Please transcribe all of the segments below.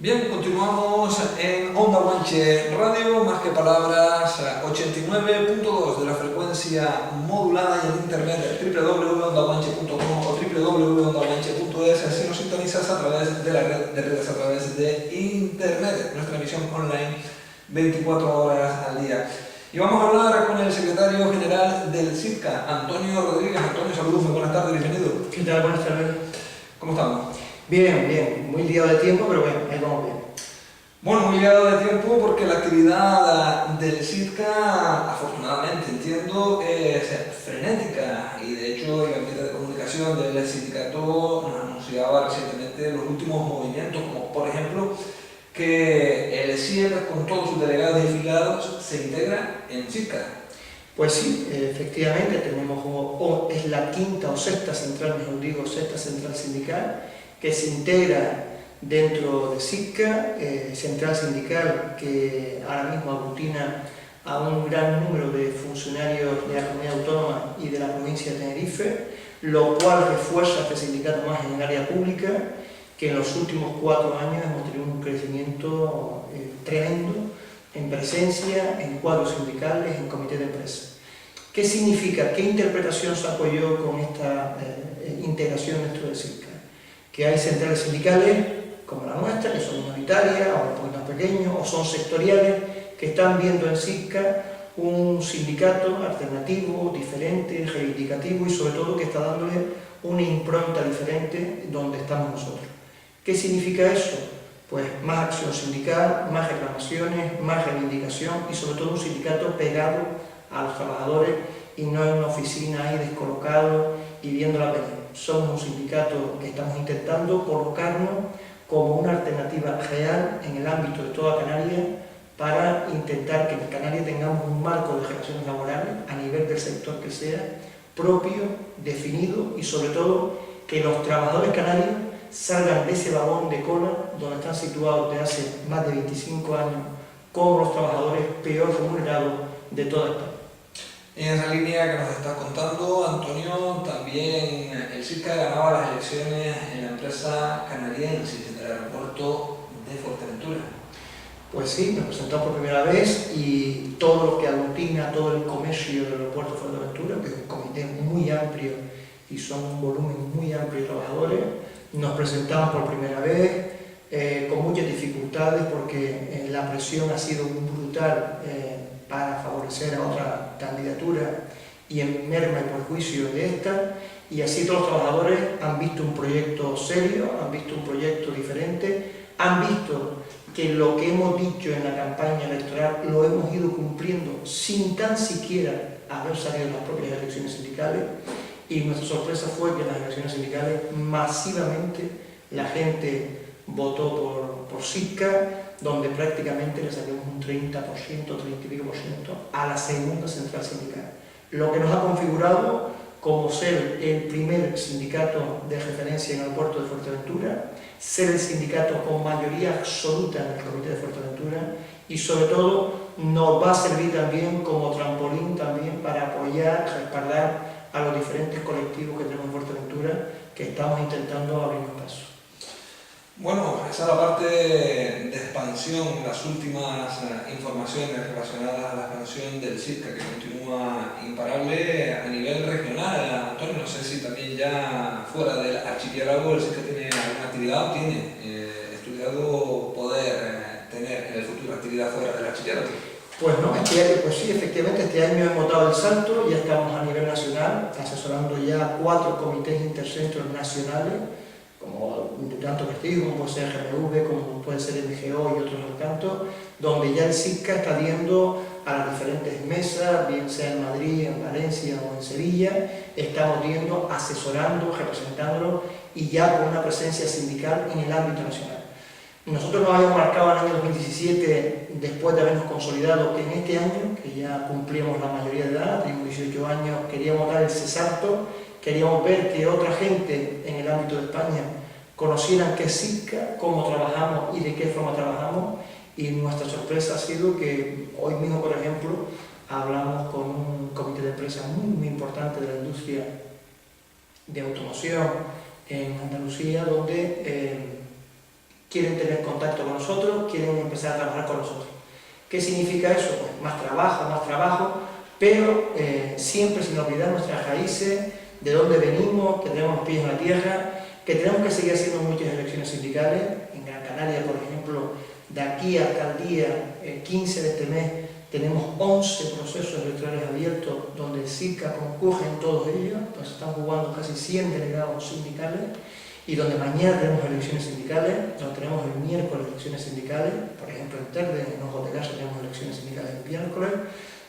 Bien, continuamos en Onda Guanche Radio, más que palabras, 89.2 de la frecuencia modulada y en internet www.ondaguanche.com o www.ondaguanche.es si nos sintonizas a través de la red de redes, a través de internet, nuestra emisión online 24 horas al día. Y vamos a hablar con el secretario general del SITCA, Antonio Rodríguez. Antonio, saludos, muy buenas tardes, bienvenido. ¿Qué tal? Buenas tardes. ¿Cómo estamos? Bien, bien. Muy liado de tiempo, pero bueno, ahí vamos bien. Bueno, muy liado de tiempo porque la actividad del SITCA, afortunadamente entiendo, es frenética y de hecho el gabinete de comunicación del sindicato nos anunciaba recientemente los últimos movimientos, como por ejemplo que el CIEP con todos sus delegados y afiliados se integra en SITCA. Pues sí, efectivamente tenemos, es la quinta o sexta central, mejor digo, sexta central sindical que se integra dentro de SITCA, central sindical que ahora mismo aglutina a un gran número de funcionarios de la comunidad autónoma y de la provincia de Tenerife, lo cual refuerza este sindicato más en el área pública, que en los últimos 4 años hemos tenido un crecimiento tremendo en presencia, en cuadros sindicales, en comité de empresa. ¿Qué significa? ¿Qué interpretación saco yo con esta integración dentro del SITCA? Que hay centrales sindicales como la nuestra, que son minoritarias o un poquito más pequeños, o son sectoriales, que están viendo en SITCA un sindicato alternativo, diferente, reivindicativo y sobre todo que está dándole una impronta diferente donde estamos nosotros. ¿Qué significa eso? Pues más acción sindical, más reclamaciones, más reivindicación y sobre todo un sindicato pegado a los trabajadores y no en una oficina ahí descolocado y viéndola venir. Somos un sindicato que estamos intentando colocarnos como una alternativa real en el ámbito de toda Canarias para intentar que en Canarias tengamos un marco de relaciones laborales a nivel del sector que sea propio, definido y sobre todo que los trabajadores canarios salgan de ese vagón de cola donde están situados desde hace más de 25 años como los trabajadores peor remunerados de toda España. En esa línea que nos estás contando, Antonio, también el SITCA ganaba las elecciones en la empresa canadiense del aeropuerto de Fuerteventura. Pues sí, nos presentamos por primera vez y todo lo que aglutina, todo el comercio del aeropuerto de Fuerteventura, que es un comité muy amplio y son un volumen muy amplio de trabajadores, nos presentamos por primera vez con muchas dificultades porque la presión ha sido brutal para favorecer a otra candidatura y en merma y perjuicio de esta, y así todos los trabajadores han visto un proyecto serio, han visto un proyecto diferente, han visto que lo que hemos dicho en la campaña electoral lo hemos ido cumpliendo sin tan siquiera haber salido en las propias elecciones sindicales, y nuestra sorpresa fue que en las elecciones sindicales masivamente la gente votó por SITCA, donde prácticamente le sacamos un 30%, 30 y pico por ciento a la segunda central sindical. Lo que nos ha configurado como ser el primer sindicato de referencia en el puerto de Fuerteventura, ser el sindicato con mayoría absoluta en el comité de Fuerteventura y sobre todo nos va a servir también como trampolín también para apoyar, respaldar a los diferentes colectivos que tenemos en Fuerteventura que estamos intentando abrir un paso. Bueno, esa es la parte de expansión, las últimas informaciones relacionadas a la expansión del SITCA que continúa imparable a nivel regional. Antonio, no sé si también ya fuera del archipiélago el SITCA tiene alguna actividad o tiene estudiado poder tener en el futuro actividad fuera del archipiélago. Pues no, pues sí, efectivamente este año hemos dado el salto, ya estamos a nivel nacional, asesorando ya 4 comités intercentros nacionales, como tanto prestigio, como puede ser GMV, como puede ser MGO y otros tantos, donde ya el SITCA está viendo a las diferentes mesas, bien sea en Madrid, en Valencia o en Sevilla, estamos viendo, asesorando, representándolo y ya con una presencia sindical en el ámbito nacional. Nosotros nos habíamos marcado en el año 2017, después de habernos consolidado, que en este año, que ya cumplíamos la mayoría de edad, teníamos 18 años, queríamos dar ese salto, queríamos ver que otra gente en el ámbito de España conocieran qué es SITCA, cómo trabajamos y de qué forma trabajamos, y nuestra sorpresa ha sido que hoy mismo, por ejemplo, hablamos con un comité de empresa muy importante de la industria de automoción en Andalucía, donde quieren tener contacto con nosotros, quieren empezar a trabajar con nosotros. ¿Qué significa eso? Pues más trabajo, pero siempre sin olvidar nuestras raíces, de dónde venimos, que tenemos pies en la tierra, que tenemos que seguir haciendo muchas elecciones sindicales. En Gran Canaria, por ejemplo, de aquí hasta el día 15 de este mes, tenemos 11 procesos electorales abiertos donde el SICA concurre en todos ellos, entonces están jugando casi 100 delegados sindicales, y donde mañana tenemos elecciones sindicales, donde tenemos el miércoles elecciones sindicales, por ejemplo en Telde, en Ojos de Casa tenemos elecciones sindicales el miércoles,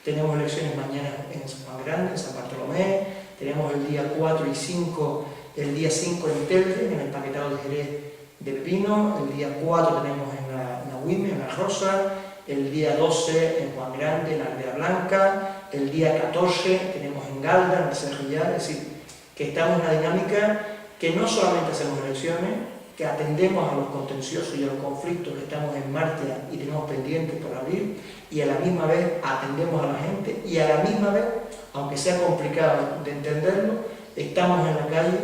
tenemos elecciones mañana en San Juan Grande, en San Bartolomé, tenemos el día 4 y 5, el día 5 en Telde, en el empaquetado de Jerez de Pepino, el día 4 tenemos en la UIME, en La Rosa, el día 12 en Juan Grande, en la Aldea Blanca, el día 14 tenemos en Galda, en el Cerrillar, es decir, que estamos en una dinámica que no solamente hacemos elecciones, que atendemos a los contenciosos y a los conflictos que estamos en marcha y tenemos pendientes por abrir, y a la misma vez atendemos a la gente, y a la misma vez, aunque sea complicado de entenderlo, estamos en la calle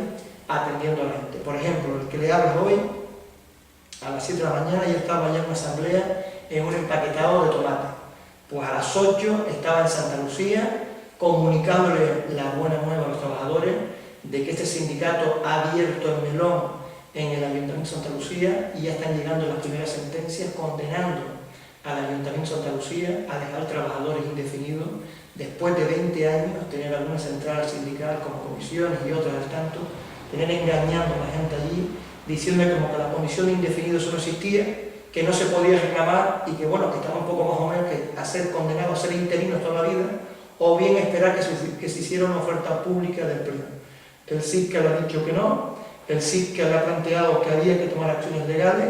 atendiendo a la gente. Por ejemplo, el que le habla hoy, a las 7 de la mañana ya estaba ya en una asamblea en un empaquetado de tomate. Pues a las 8 estaba en Santa Lucía comunicándole la buena nueva a los trabajadores de que este sindicato ha abierto el melón en el Ayuntamiento de Santa Lucía y ya están llegando las primeras sentencias condenando al Ayuntamiento de Santa Lucía a dejar trabajadores indefinidos después de 20 años, tener alguna central sindical como comisiones y otras al tanto, tener engañando a la gente allí, diciéndole como que la comisión de indefinidos no existía, que no se podía reclamar y que bueno, que estaba un poco más o menos que a ser condenado a ser interinos toda la vida, o bien esperar que se hiciera una oferta pública de empleo. El SICA le ha dicho que no, el SICA le ha planteado que había que tomar acciones legales,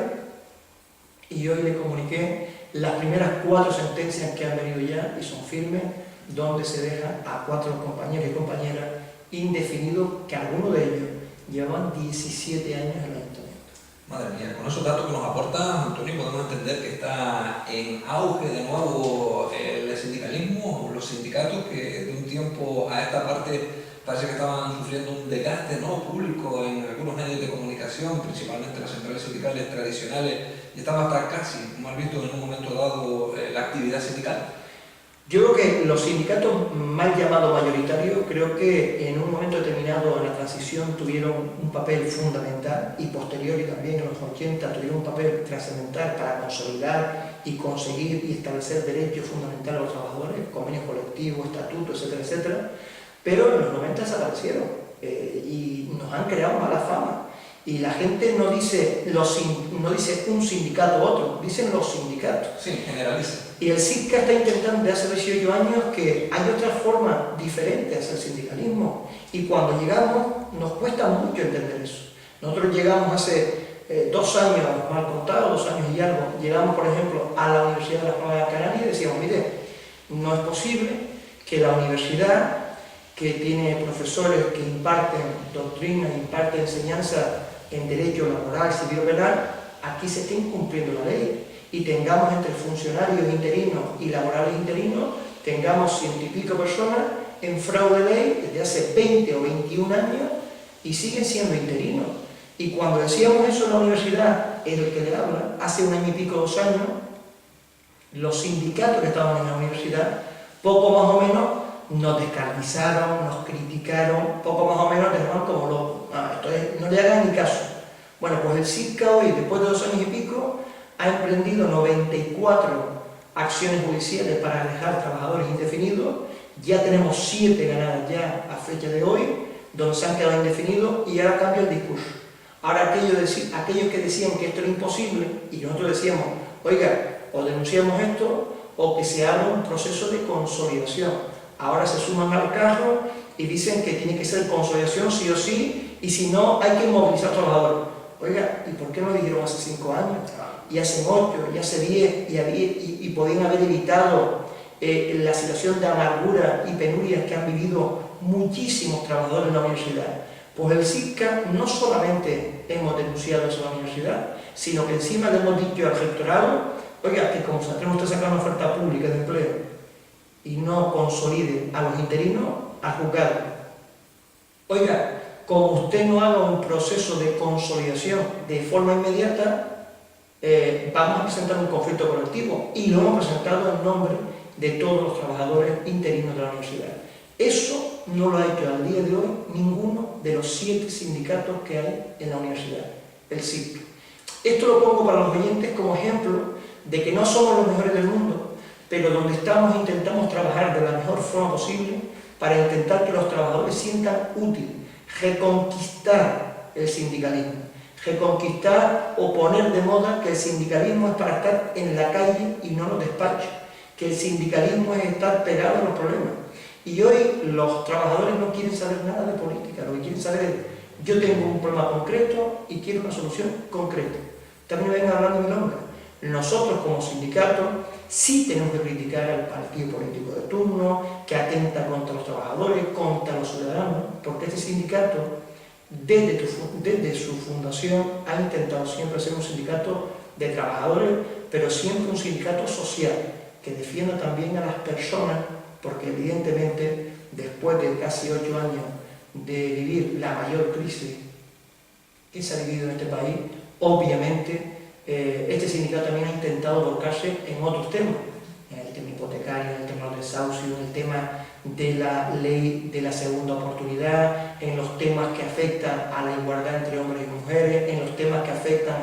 y hoy le comuniqué las primeras 4 sentencias que han venido ya y son firmes, donde se deja a 4 compañeros y compañeras indefinidos, que algunos de ellos llevan 17 años en el ayuntamiento. Madre mía, con esos datos que nos aporta Antonio podemos entender que está en auge de nuevo el sindicalismo, los sindicatos que de un tiempo a esta parte parece que estaban sufriendo un desgaste, ¿no?, público en algunos medios de comunicación, principalmente las centrales sindicales tradicionales, y estaba hasta casi mal visto en un momento dado la actividad sindical. Yo creo que los sindicatos mal llamados mayoritarios, creo que en un momento determinado en la transición tuvieron un papel fundamental, y posterior y también en los 80 tuvieron un papel trascendental para consolidar y conseguir y establecer derechos fundamentales a los trabajadores, convenios colectivos, estatutos, etcétera, etcétera, pero en los 90 desaparecieron y nos han creado mala fama. Y la gente no dice un sindicato u otro, dicen los sindicatos. Sí, generaliza. Y el SICA está intentando desde hace 18 años que hay otra forma diferente de hacer sindicalismo. Y cuando llegamos nos cuesta mucho entender eso. Nosotros llegamos hace 2 años, mal contados, 2 años y algo, llegamos por ejemplo a la Universidad de la Nueva Canaria y decíamos, mire, no es posible que la universidad, que tiene profesores que imparten doctrina, imparten enseñanza en derecho laboral, civil o penal, aquí se esté incumpliendo la ley y tengamos entre funcionarios interinos y laborales interinos, tengamos 100 y pico personas en fraude de ley desde hace 20 o 21 años y siguen siendo interinos. Y cuando decíamos eso en la universidad, el que le habla, hace 1 año y pico, 2 años, los sindicatos que estaban en la universidad, poco más o menos, nos descarnizaron, nos criticaron, poco más o menos dejaban como locos. No le hagan ni caso. Bueno, pues el SICA hoy, después de 2 años y pico, ha emprendido 94 acciones judiciales para alejar trabajadores indefinidos. Ya tenemos 7 ganadas ya a fecha de hoy, donde se han quedado indefinidos, y ahora cambia el discurso. Ahora aquellos que decían que esto era imposible, y nosotros decíamos, oiga, o denunciamos esto, o que se haga un proceso de consolidación. Ahora se suman al carro y dicen que tiene que ser consolidación sí o sí, y si no hay que movilizar trabajadores. Oiga, ¿y por qué no dijeron hace 5 años? Y hace 8, y hace 10, y podían haber evitado la situación de amargura y penuria que han vivido muchísimos trabajadores en la universidad. Pues el SICA no solamente hemos denunciado eso en la universidad, sino que encima le hemos dicho al rectorado, oiga, que como tenemos que sacar una oferta pública de empleo y no consolide a los interinos, a juzgarlo. Oiga, como usted no haga un proceso de consolidación de forma inmediata, vamos a presentar un conflicto colectivo y lo hemos presentado en nombre de todos los trabajadores interinos de la universidad. Eso no lo ha hecho al día de hoy ninguno de los 7 sindicatos que hay en la universidad, el SIC. Esto lo pongo para los oyentes como ejemplo de que no somos los mejores del mundo, pero donde intentamos trabajar de la mejor forma posible para intentar que los trabajadores sientan útil, reconquistar el sindicalismo, reconquistar o poner de moda que el sindicalismo es para estar en la calle y no en los despachos, que el sindicalismo es estar pegado a los problemas. Y hoy los trabajadores no quieren saber nada de política, lo que quieren saber es: yo tengo un problema concreto y quiero una solución concreta. También me ven hablando de milonga. Nosotros como sindicato sí tenemos que criticar al partido político de turno, que atenta contra los trabajadores, contra los ciudadanos, porque este sindicato, desde su fundación, ha intentado siempre ser un sindicato de trabajadores, pero siempre un sindicato social, que defienda también a las personas, porque evidentemente, después de casi 8 años de vivir la mayor crisis que se ha vivido en este país, obviamente este sindicato también ha intentado volcarse en otros temas, en el tema hipotecario, en el tema del desahucio, en el tema de la ley de la segunda oportunidad, en los temas que afectan a la igualdad entre hombres y mujeres, en los temas que afectan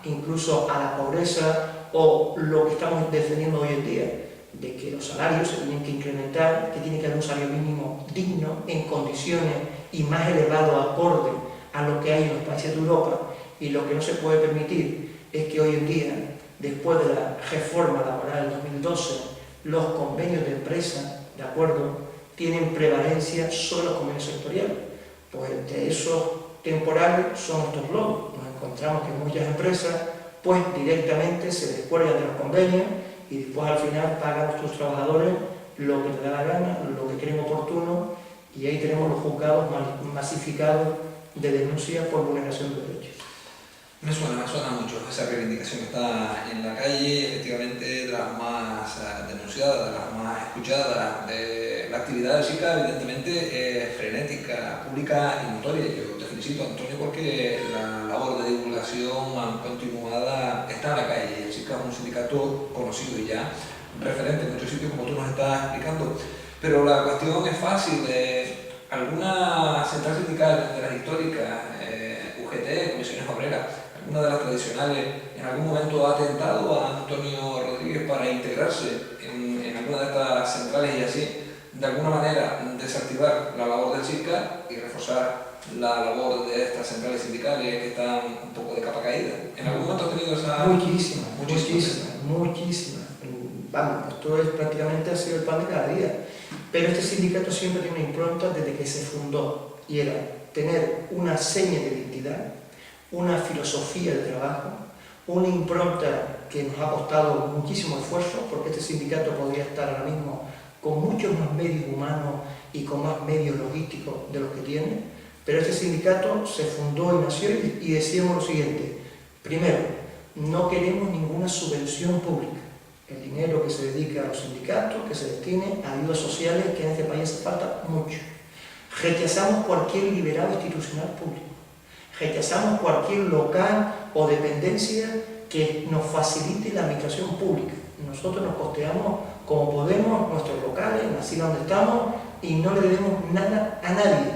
incluso a la pobreza, o lo que estamos defendiendo hoy en día, de que los salarios se tienen que incrementar, que tiene que haber un salario mínimo digno, en condiciones y más elevado acorde a lo que hay en los países de Europa. Y lo que no se puede permitir es que hoy en día, después de la reforma laboral del 2012, los convenios de empresa, ¿de acuerdo?, tienen prevalencia sobre los convenios sectoriales. Pues de esos temporales son estos logros. Nos encontramos que muchas empresas pues directamente se descuelgan de los convenios y después al final pagan a nuestros trabajadores lo que les da la gana, lo que creen oportuno, y ahí tenemos los juzgados masificados de denuncias por vulneración de derechos. Me suena mucho esa reivindicación que está en la calle, efectivamente de las más denunciadas, de las más escuchadas. De la actividad del SICA, evidentemente, frenética, pública y notoria. Yo te felicito, Antonio, porque la labor de divulgación continuada está en la calle. El SICA es un sindicato conocido y ya referente en muchos sitios, como tú nos estás explicando. Pero la cuestión es fácil. Alguna central sindical de las históricas, UGT, Comisiones Obreras, una de las tradicionales, en algún momento ha tentado a Antonio Rodríguez para integrarse en alguna de estas centrales y así, de alguna manera, desactivar la labor del SICA y reforzar la labor de estas centrales sindicales que están un poco de capa caída. ¿En algún momento ha tenido esa...? Muchísima. Vamos, esto es prácticamente ha sido el pan de cada día. Pero este sindicato siempre tiene una impronta desde que se fundó, y era tener una seña de identidad, una filosofía de trabajo, una impronta que nos ha costado muchísimo esfuerzo, porque este sindicato podría estar ahora mismo con muchos más medios humanos y con más medios logísticos de los que tiene, pero este sindicato se fundó y nació y decíamos lo siguiente: primero, no queremos ninguna subvención pública. El dinero que se dedica a los sindicatos, que se destine a ayudas sociales, que en este país hace falta mucho. Rechazamos cualquier liberado institucional público. Rechazamos cualquier local o dependencia que nos facilite la administración pública. Nosotros nos costeamos como podemos nuestros locales, así donde estamos, y no le debemos nada a nadie.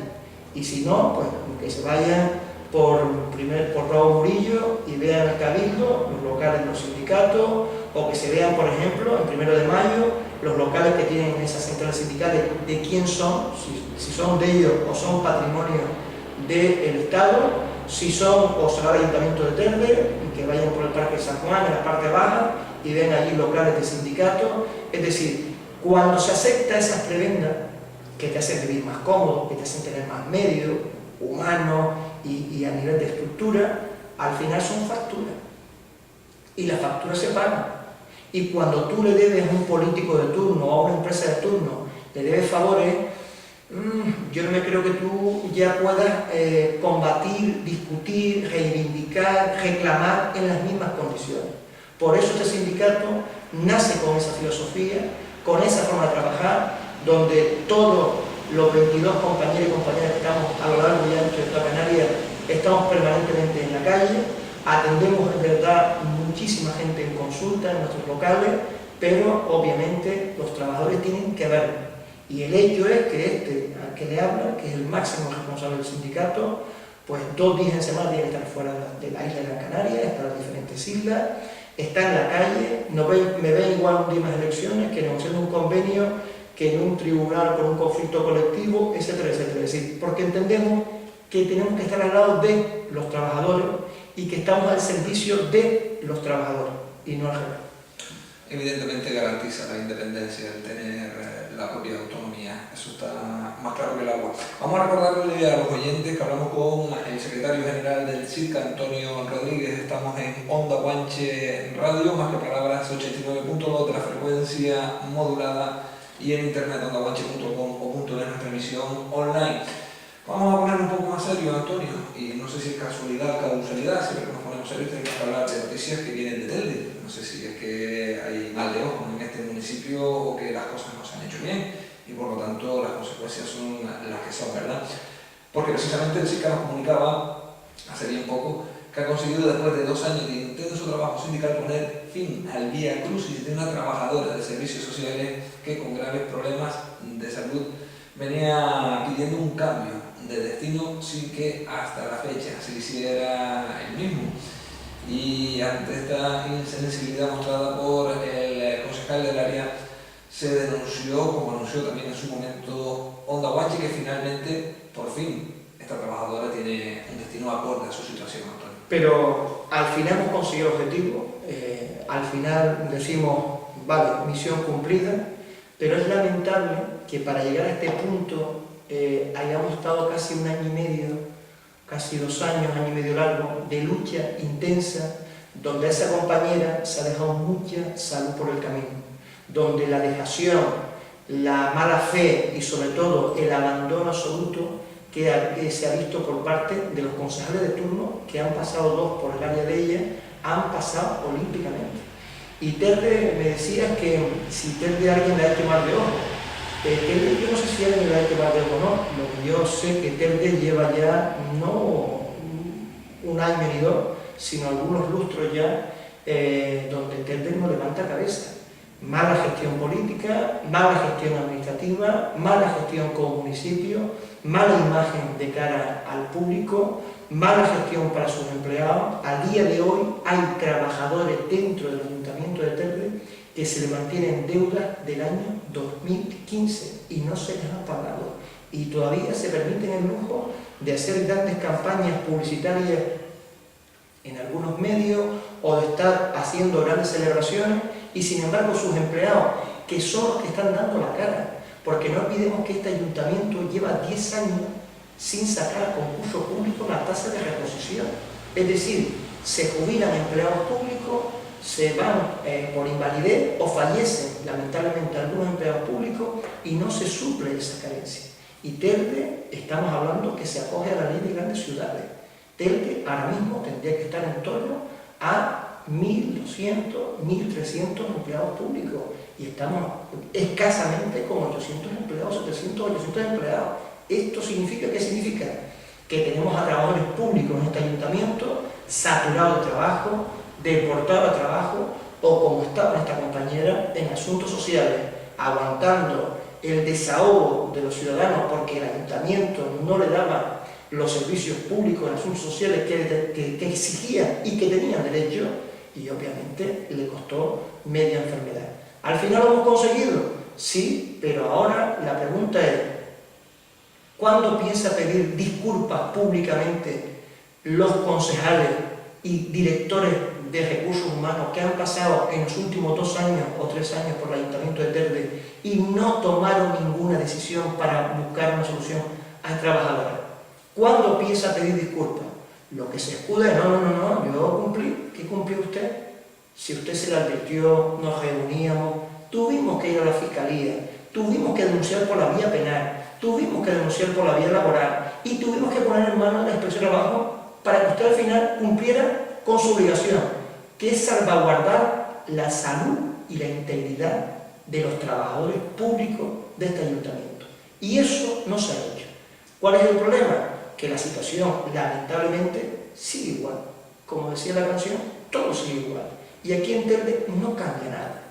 Y si no, pues que se vayan por Raúl Murillo y vean el Cabildo, los locales de los sindicatos, o que se vean, por ejemplo, el 1 de mayo, los locales que tienen esas centrales sindicales, de quién son, si son de ellos o son patrimonio del Estado, si son o será el Ayuntamiento de Telde, y que vayan por el Parque de San Juan, en la parte baja, y ven allí locales de sindicatos. Es decir, cuando se acepta esas prebendas que te hacen vivir más cómodo, que te hacen tener más medios humanos y a nivel de estructura, al final son facturas. Y las facturas se pagan. Y cuando tú le debes a un político de turno o a una empresa de turno, le debes favores, yo no me creo que tú ya puedas combatir, discutir, reivindicar, reclamar en las mismas condiciones. Por eso este sindicato nace con esa filosofía, con esa forma de trabajar, donde todos los 22 compañeros y compañeras que estamos a lo largo y ancho de toda Canarias estamos permanentemente en la calle, Atendemos, es verdad, muchísima gente en consulta en nuestros locales, pero obviamente los trabajadores tienen que verlo. Y el hecho es que al que le habla, que es el máximo responsable del sindicato, pues 2 días en semana tiene que estar fuera de la isla de Gran Canaria, está en las diferentes islas, está en la calle, me ve igual un día más elecciones que negociando un convenio, que en un tribunal con un conflicto colectivo, etcétera, etcétera. Es decir, porque entendemos que tenemos que estar al lado de los trabajadores y que estamos al servicio de los trabajadores y no al revés. Evidentemente garantiza la independencia el tener la propia autonomía, eso está más claro que el agua. Vamos a recordarle a los oyentes que hablamos con el secretario general del CIRCA, Antonio Rodríguez. Estamos en Onda Guanche Radio, más que palabras, 89.2 de la frecuencia modulada, y en internet ondaguanche.com o punto de nuestra emisión online. Vamos a poner un poco más serio, Antonio, y no sé si es casualidad o causalidad, siempre que nos ponemos serios tenemos que hablar de noticias que vienen de Telde. No sé si es que hay mal de ojo en este municipio o que las cosas no se han hecho bien y por lo tanto las consecuencias son las que son, ¿verdad? Porque precisamente el CIRCA nos comunicaba hace bien poco que ha conseguido, después de 2 años de intenso trabajo sindical, poner fin al vía crucis de una trabajadora de servicios sociales que con graves problemas de salud venía pidiendo un cambio de destino sin que hasta la fecha se hiciera el mismo. Y ante esta insensibilidad mostrada por el concejal del área, se denunció, como anunció también en su momento Onda Guanche, que finalmente, por fin, esta trabajadora tiene un destino acorde a su situación actual. Pero al final hemos conseguido el objetivo, al final decimos, vale, misión cumplida, pero es lamentable que para llegar a este punto hayamos estado casi 1 año y medio, casi 2 años, 1 año y medio largo, de lucha intensa, donde esa compañera se ha dejado mucha salud por el camino, donde la dejación, la mala fe y sobre todo el abandono absoluto que se ha visto por parte de los concejales de turno, que han pasado 2 por el área de ella, han pasado olímpicamente. Y Telde me decía que si Telde alguien le ha hecho mal de ojo. Telde, yo no sé si alguien le ha hecho mal de ojo o no. Lo que yo sé que Telde lleva ya no 1 año ni 2, sino algunos lustros ya donde Telde no levanta cabeza. Mala gestión política, mala gestión administrativa, mala gestión como municipio, mala imagen de cara al público, mala gestión para sus empleados. Al día de hoy hay trabajadores dentro del Ayuntamiento de Telde que se le mantienen deudas del año 2015 y no se les han pagado. Y todavía se permiten el lujo de hacer grandes campañas publicitarias en algunos medios o de estar haciendo grandes celebraciones y sin embargo sus empleados, que son los que están dando la cara, porque no olvidemos que este ayuntamiento lleva 10 años sin sacar a concurso público la tasa de reposición. Es decir, se jubilan empleados públicos, se van por invalidez o fallecen lamentablemente algunos empleados públicos y no se suple esa carencia. Y Telde, estamos hablando que se acoge a la ley de grandes ciudades. Telde ahora mismo tendría que estar en torno a 1.200, 1.300 empleados públicos y estamos escasamente con 800 empleados, 700, 800 empleados. ¿Esto significa qué significa? Que tenemos a trabajadores públicos en este ayuntamiento saturados de trabajo, deportados de trabajo o como estaba esta compañera en asuntos sociales, aguantando el desahogo de los ciudadanos porque el ayuntamiento no le daba los servicios públicos en asuntos sociales que exigían y que tenían derecho, y obviamente le costó media enfermedad. ¿Al final lo hemos conseguido? Sí, pero ahora la pregunta es, ¿cuándo piensa pedir disculpas públicamente los concejales y directores de recursos humanos que han pasado en los últimos 2 años o 3 años por el Ayuntamiento de Telde y no tomaron ninguna decisión para buscar una solución a esta trabajadora? ¿Cuándo piensa pedir disculpas? Lo que se escuda es, no, yo cumplí. ¿Qué cumplió usted? Si usted se le advirtió, nos reuníamos, tuvimos que ir a la fiscalía, tuvimos que denunciar por la vía penal, tuvimos que denunciar por la vía laboral y tuvimos que poner en manos la inspección de trabajo para que usted al final cumpliera con su obligación, que es salvaguardar la salud y la integridad de los trabajadores públicos de este ayuntamiento. Y eso no se ha hecho. ¿Cuál es el problema? Que la situación, lamentablemente, sigue igual. como decía la canción, todo sigue igual. Y aquí en Telde no cambia nada.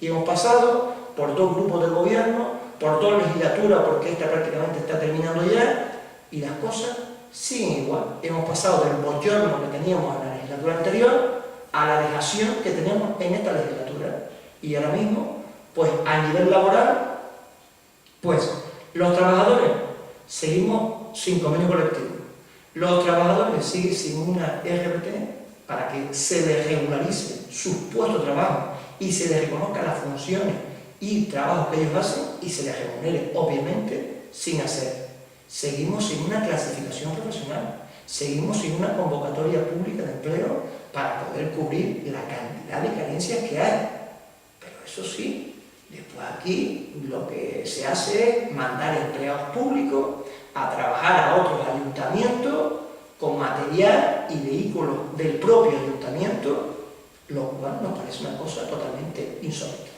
Y hemos pasado por dos grupos de gobierno, por dos legislaturas, porque esta prácticamente está terminando ya, y las cosas siguen igual. Hemos pasado del bochorno que teníamos en la legislatura anterior a la dejación que tenemos en esta legislatura. Y ahora mismo, pues a nivel laboral, pues los trabajadores seguimos sin convenio colectivo. Los trabajadores siguen sin una RPT para que se les regularice sus puestos de trabajo y se les reconozca las funciones y trabajos que ellos hacen y se les remunere, obviamente, sin hacer. Seguimos sin una clasificación profesional, seguimos sin una convocatoria pública de empleo para poder cubrir la cantidad de carencias que hay. Pero eso sí, después aquí lo que se hace es mandar empleados públicos a trabajar a otros ayuntamientos con material y vehículos del propio ayuntamiento, lo cual nos parece una cosa totalmente insólita.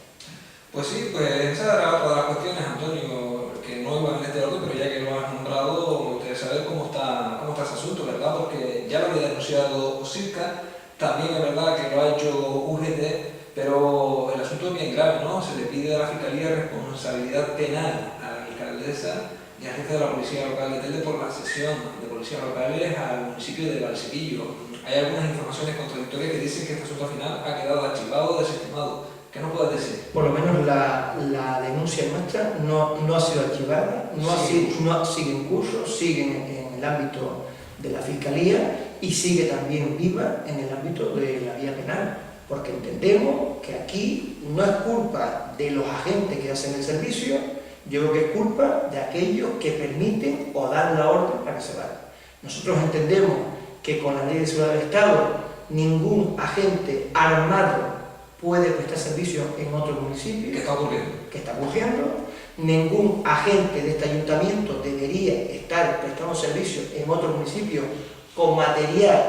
Pues sí, pues esa era otra de las cuestiones, Antonio, que no iban en este orden, pero ya que lo has nombrado, me gustaría saber cómo está ese asunto, ¿verdad? Porque ya lo había denunciado Sirca, también es verdad que lo ha hecho UGT, pero el asunto es bien grave, ¿no? Se le pide a la Fiscalía responsabilidad penal a la alcaldesa y al jefe de la Policía Local de Telde por la cesión de policías locales al municipio de Valsequillo. Hay algunas informaciones contradictorias que dicen que este asunto final ha quedado archivado o desestimado. ¿Qué nos puedes decir? Por lo menos la denuncia nuestra no ha sido archivada, sigue en curso, sigue en el ámbito de la Fiscalía y sigue también viva en el ámbito de la vía penal, porque entendemos que aquí no es culpa de los agentes que hacen el servicio, yo creo que es culpa de aquellos que permiten o dan la orden para que se vaya. Nosotros entendemos que con la Ley de Seguridad del Estado ningún agente armado puede prestar servicio en otro municipio. ¿Qué está ocurriendo? Que está ocurriendo. Ningún agente de este ayuntamiento debería estar prestando servicio en otro municipio con material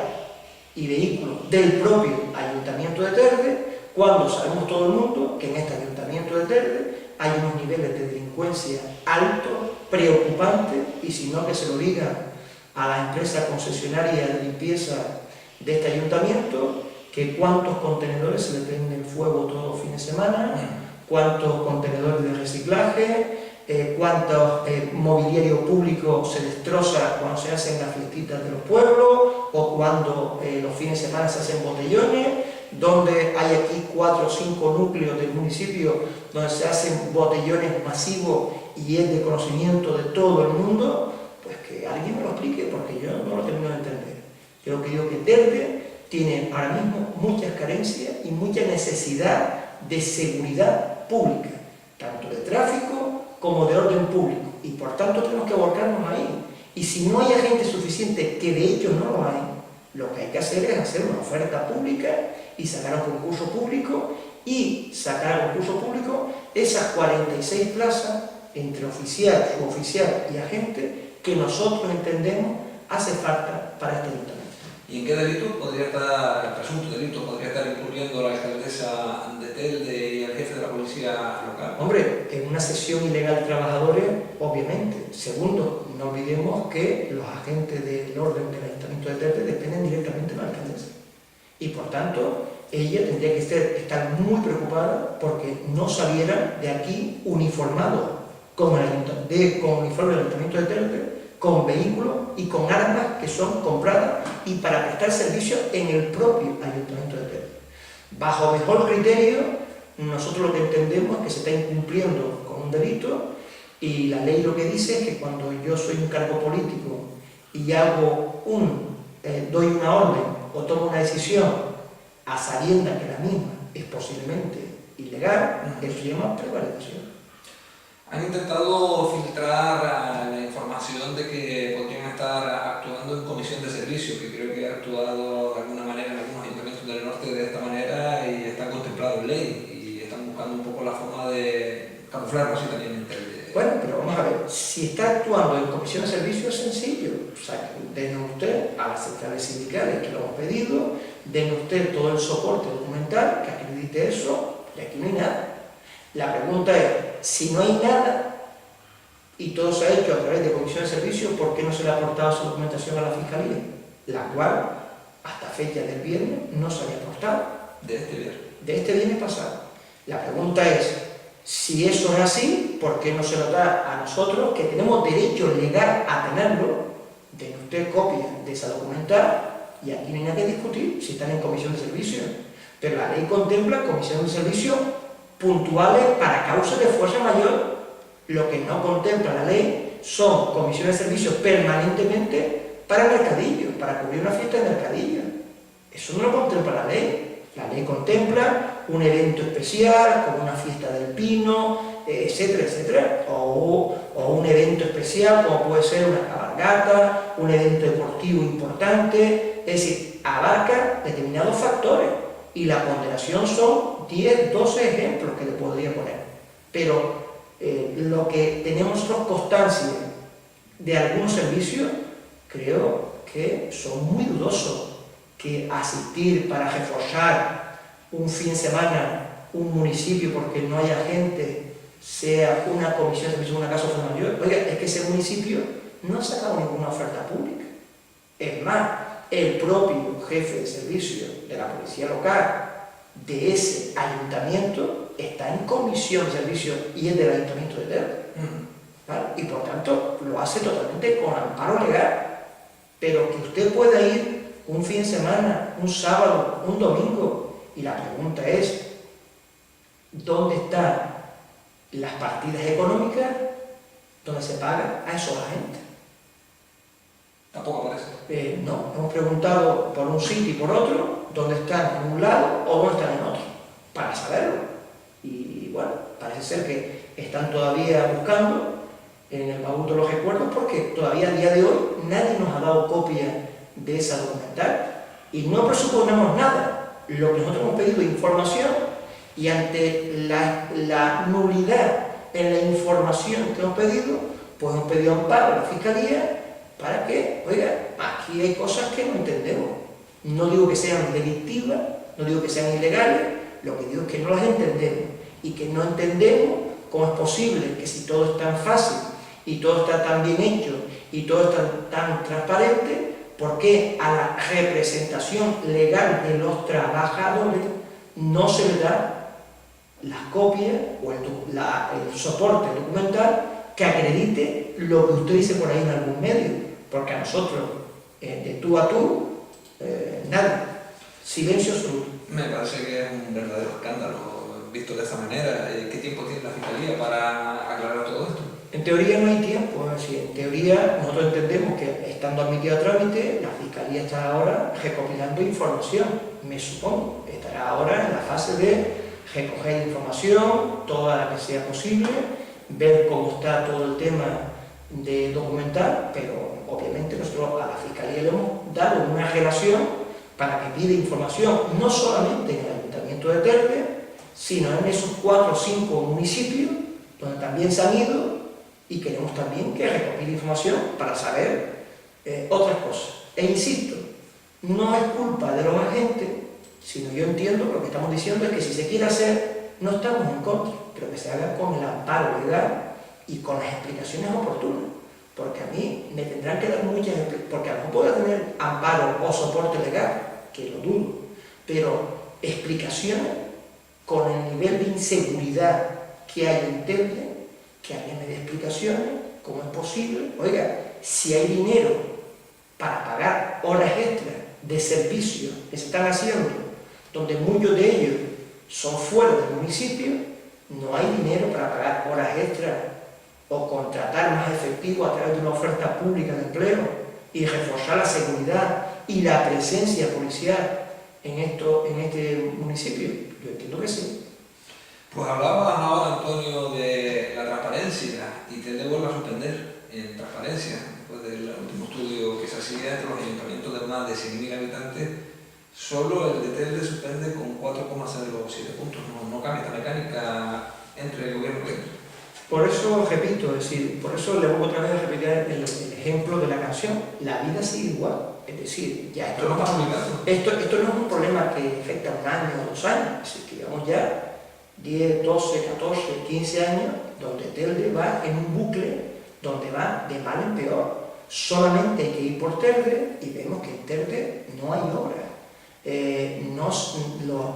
y vehículos del propio ayuntamiento de Telde, cuando sabemos todo el mundo que en este ayuntamiento de Telde hay unos niveles de delincuencia altos, preocupantes, y si no que se lo digan a la empresa concesionaria de limpieza de este ayuntamiento, que cuántos contenedores se le prenden fuego todos los fines de semana, cuántos contenedores de reciclaje, cuánto mobiliario público se destroza cuando se hacen las fiestitas de los pueblos o cuando los fines de semana se hacen botellones, donde hay aquí 4 o 5 núcleos del municipio donde se hacen botellones masivos y es de conocimiento de todo el mundo. Pues que alguien me lo explique, porque yo no lo termino de entender. Yo creo que Telde tiene ahora mismo muchas carencias y mucha necesidad de seguridad pública, tanto de tráfico como de orden público, y por tanto tenemos que volcarnos ahí. Y si no hay agentes suficientes, que de hecho no lo hay, lo que hay que hacer es hacer una oferta pública y sacar a un concurso público, esas 46 plazas entre oficial, suboficial y agente que nosotros entendemos hace falta para este ayuntamiento. ¿Y en qué delito podría estar, el presunto delito, podría estar incurriendo la alcaldesa de Telde y el jefe de la policía local? Hombre, en una cesión ilegal de trabajadores, obviamente. Segundo, no olvidemos que los agentes del orden del Ayuntamiento de Telde dependen directamente de la alcaldesa. Y por tanto, ella tendría que estar muy preocupada porque no saliera de aquí uniformado con uniforme del Ayuntamiento de Telde, con vehículos y con armas que son compradas y para prestar servicio en el propio Ayuntamiento de Telde. Bajo mejor criterio, nosotros lo que entendemos es que se está incumpliendo con un delito, y la ley lo que dice es que cuando yo soy un cargo político y doy una orden o tomo una decisión a sabiendas que la misma es posiblemente ilegal, eso se llama prevaricación. Han intentado filtrar la información de que podrían estar actuando en comisión de servicio, que creo que ha actuado de alguna manera en algunos ayuntamientos del norte de esta manera y está contemplado en ley, y están buscando un poco la forma de camuflarlo así también en Telde. Bueno, pero vamos a ver, si está actuando en comisión de servicio es sencillo. O sea, den usted a las centrales sindicales que lo hemos pedido, den usted todo el soporte documental que acredite eso, y aquí no hay nada. La pregunta es, si no hay nada y todo se ha hecho a través de comisión de servicio, ¿por qué no se le ha aportado esa documentación a la Fiscalía? La cual hasta fecha del viernes, no se había aportado. De este viernes. De este viernes pasado. La pregunta es, si eso es así, ¿por qué no se lo da a nosotros, que tenemos derecho legal a tenerlo? Den usted copia de esa documental y aquí no hay nada que discutir si están en comisión de servicio. Pero la ley contempla comisión de servicio puntuales para causas de fuerza mayor. Lo que no contempla la ley son comisiones de servicio permanentemente para mercadillo, para cubrir una fiesta de mercadillo. Eso no lo contempla la ley. La ley contempla un evento especial, como una fiesta del pino, etcétera, etcétera, o un evento especial, como puede ser una cabalgata, un evento deportivo importante. Es decir, abarca determinados factores y la ponderación son 10, 12 ejemplos que le podría poner. Pero lo que tenemos nosotros constancia de algunos servicios, creo que son muy dudosos, que asistir para reforzar un fin de semana un municipio porque no haya gente, sea una comisión de servicio, una casa de fuerza mayor. Oiga, es que ese municipio no ha sacado ninguna oferta pública. Es más, el propio jefe de servicio de la policía local de ese ayuntamiento está en comisión de servicio y es del ayuntamiento de Telde. ¿Vale? Y por tanto lo hace totalmente con amparo legal. Pero que usted pueda ir un fin de semana, un sábado, un domingo, y la pregunta es, ¿dónde están las partidas económicas donde se paga a esos agentes? Tampoco aparece. No, hemos preguntado por un sitio y por otro, dónde están en un lado o dónde están en otro, para saberlo. Y bueno, parece ser que están todavía buscando en el baúl de los recuerdos, porque todavía a día de hoy nadie nos ha dado copia de esa documental y no presuponemos nada. Lo que nosotros hemos pedido es información, y ante la nulidad en la información que hemos pedido, pues hemos pedido amparo a la Fiscalía para que, oiga, aquí hay cosas que no entendemos. No digo que sean delictivas, no digo que sean ilegales, lo que digo es que no las entendemos, y que no entendemos cómo es posible que, si todo es tan fácil y todo está tan bien hecho y todo está tan transparente, ¿por qué a la representación legal de los trabajadores no se le da las copias o el soporte documental que acredite lo que usted dice por ahí en algún medio? Porque a nosotros, de tú a tú, nada, silencio absoluto. Me parece que es un verdadero escándalo visto de esa manera. ¿Qué tiempo tiene la Fiscalía para aclarar todo esto? En teoría no hay tiempo, es decir, en teoría nosotros entendemos que, estando admitido a trámite, la Fiscalía está ahora recopilando información, me supongo, estará ahora en la fase de recoger información, toda la que sea posible, ver cómo está todo el tema de documental, pero obviamente nosotros a la Fiscalía le hemos dado una relación para que pida información, no solamente en el Ayuntamiento de Telde, sino en esos 4 o 5 municipios donde también se han ido, y queremos también que recopile información para saber otras cosas. E insisto, no es culpa de los agentes, sino yo entiendo que lo que estamos diciendo es que si se quiere hacer, no estamos en contra, pero que se haga con el amparo legal y con las explicaciones oportunas. Porque a mí me tendrán que dar muchas explicaciones, porque a lo mejor puedo tener amparo o soporte legal, que lo dudo, pero explicaciones con el nivel de inseguridad que hay en Telde, que alguien me dé explicaciones, cómo es posible. Oiga, si hay dinero para pagar horas extras de servicios que se están haciendo, donde muchos de ellos son fuera del municipio, no hay dinero para pagar horas extras o contratar más efectivo a través de una oferta pública de empleo y reforzar la seguridad y la presencia policial en este municipio. Yo entiendo que sí. Pues hablabas ahora, Antonio, de la transparencia, y te vuelvo a suspender en transparencia, después del último estudio que se hacía entre los ayuntamientos de más de 100.000 habitantes. Solo el de Telde suspende con 4,07 puntos. No cambia esta mecánica entre el gobierno y el. Por eso repito, es decir, por eso le voy otra vez a repetir el ejemplo de la canción. La vida sigue igual. Es decir, ya esto no es un problema que afecta a 1 año o 2 años. Es decir, que llevamos ya 10, 12, 14, 15 años donde Telde va en un bucle donde va de mal en peor. Solamente hay que ir por Telde y vemos que en Telde no hay obra.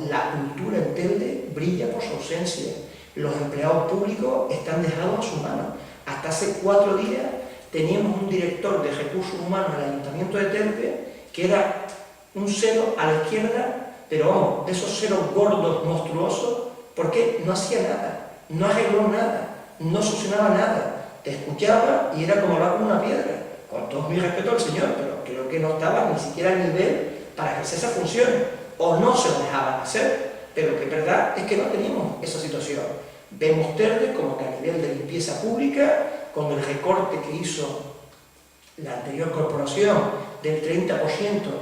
La cultura en Telde brilla por su ausencia. Los empleados públicos están dejados a su mano. Hasta hace 4 días teníamos un director de recursos humanos en el Ayuntamiento de Telde que era un cero a la izquierda, pero vamos, de esos ceros gordos, monstruosos, porque no hacía nada, no arregló nada, no solucionaba nada. Te escuchaba y era como hablar con una piedra. Con todo mi respeto al señor, pero creo que no estaba ni siquiera a nivel para ejercer esas funciones, o no se lo dejaban hacer, pero que verdad es que no teníamos esa situación. Vemos Telde como que a nivel de limpieza pública, con el recorte que hizo la anterior corporación del 30%